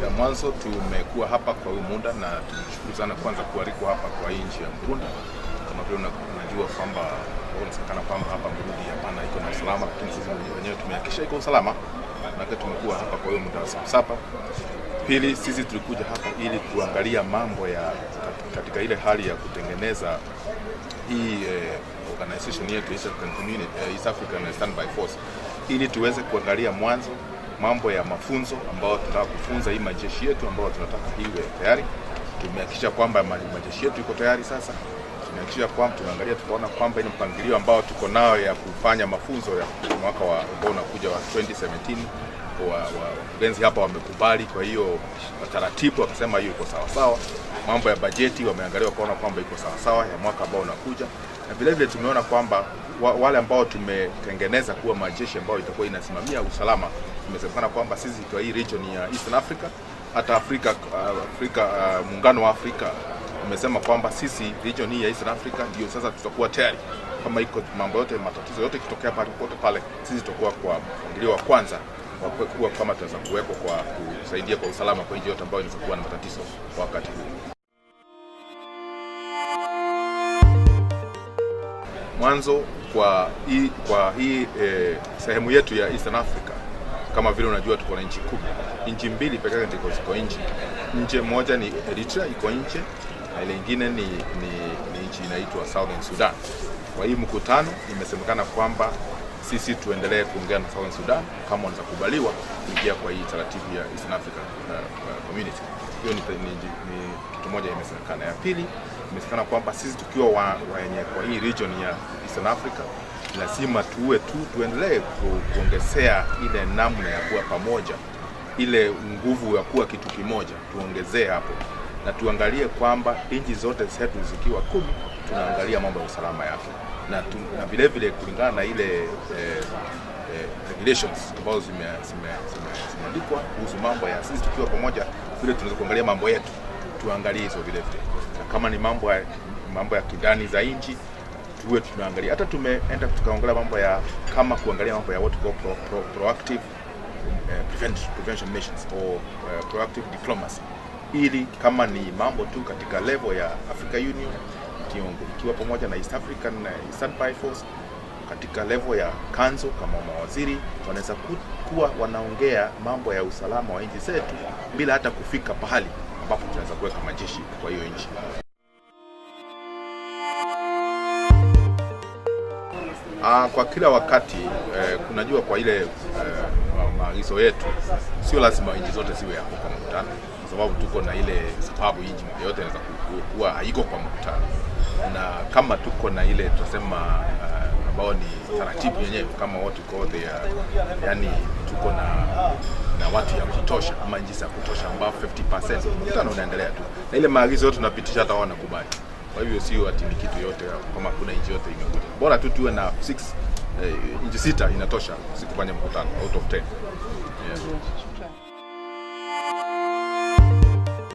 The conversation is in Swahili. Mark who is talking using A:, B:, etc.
A: Mwanzo tumekuwa hapa kwa muda na tunashukuru sana kwanza kualikwa hapa kwa nchi ya Burundi. Kama vile unajua kwamba unaonekana kwamba hapa Burundi hapana iko na usalama, lakini sisi wenyewe tumehakikisha iko usalama na tumekuwa hapa kwa muda sasa. Pili, sisi tulikuja hapa ili kuangalia mambo ya katika ile hali ya kutengeneza hii organization yetu East African Standby Force, ili tuweze kuangalia mwanzo mambo ya mafunzo ambayo tunataka kufunza hii majeshi yetu ambayo tunataka iwe tayari. Tumehakikisha kwamba majeshi yetu iko tayari sasa. Tumehakikisha kwamba tunaangalia tukaona kwamba ile mpangilio ambao tuko nao ya kufanya mafunzo ya mwaka ambao unakuja wa 2017 wakurugenzi hapa wamekubali. Kwa hiyo taratibu wakasema hiyo iko sawa sawa. Mambo ya bajeti wameangalia wakaona kwamba iko sawa sawa ya mwaka ambao unakuja, na vile vile tumeona kwamba wale ambao tumetengeneza kuwa majeshi ambao itakuwa inasimamia usalama, tumesemekana kwamba sisi kwa hii region ya Eastern Africa, hata Afrika muungano wa Afrika umesema kwamba sisi region hii ya Eastern Africa ndio sasa tutakuwa tayari kama iko mambo yote, matatizo yote kitokea popote pale, sisi tutakuwa kwa mpangilio wa kwanza kwa kama tunaweza kuwekwa kwa kusaidia kwa usalama kwa nchi yote ambayo inaweza kuwa na matatizo kwa wakati huu. Mwanzo kwa hii sehemu yetu ya Eastern Africa, kama vile unajua tuko na nchi 10. Nchi mbili pekee yake ndiko ziko nje. Nchi moja ni Eritrea iko nje, na ile nyingine ni nchi inaitwa Southern Sudan. Kwa hii mkutano imesemekana kwamba sisi tuendelee kuongea na Southern Sudan kama wanaweza kubaliwa kuingia kwa hii taratibu ya Eastern Africa Community. Hiyo ni kitu moja imesemekana. Ya pili imesemekana kwamba sisi tukiwa wenye kwa hii region ya Eastern Africa lazima tuendelee kuongezea ile namna ya kuwa pamoja, ile nguvu ya kuwa kitu kimoja, tuongezee hapo na tuangalie kwamba nchi zote zetu zikiwa 10 tunaangalia mambo ya usalama yake, na vile vile kulingana na ile regulations ambazo zimeandikwa kuhusu mambo ya sisi tukiwa pamoja, vile tunaweza kuangalia mambo yetu, tuangalie hizo vile vile, na kama ni mambo ya kindani za nchi tuwe tunaangalia. Hata tumeenda tukaangalia mambo ya kama kuangalia mambo ya what we call proactive prevention missions or proactive diplomacy, ili kama ni mambo tu katika level ya Africa Union ikiwa pamoja na East African Standby Force, katika level ya kanzo kama mawaziri wanaweza kuwa wanaongea mambo ya usalama wa nchi zetu bila hata kufika pahali ambapo tunaweza kuweka majeshi kwa hiyo nchi. Kwa kila wakati kunajua kwa ile maagizo yetu sio lazima nchi zote ziwe hapo kwa mkutano, kwa sababu tuko na ile sababu nchi yote inaweza kuwa haiko kwa mkutano, na kama tuko na ile tunasema ambao ni taratibu yenyewe kama watu kote yani tuko na watu ya kutosha ama nchi za kutosha ambao 50% mkutano unaendelea tu, na ile maagizo yote tunapitisha hata wao wanakubali. Kwa hivyo sio ati ni kitu yote kama kuna nchi yote imekuja, bora tu tuwe na nchi 6 inatosha sikufanya mkutano out of 10. Yeah.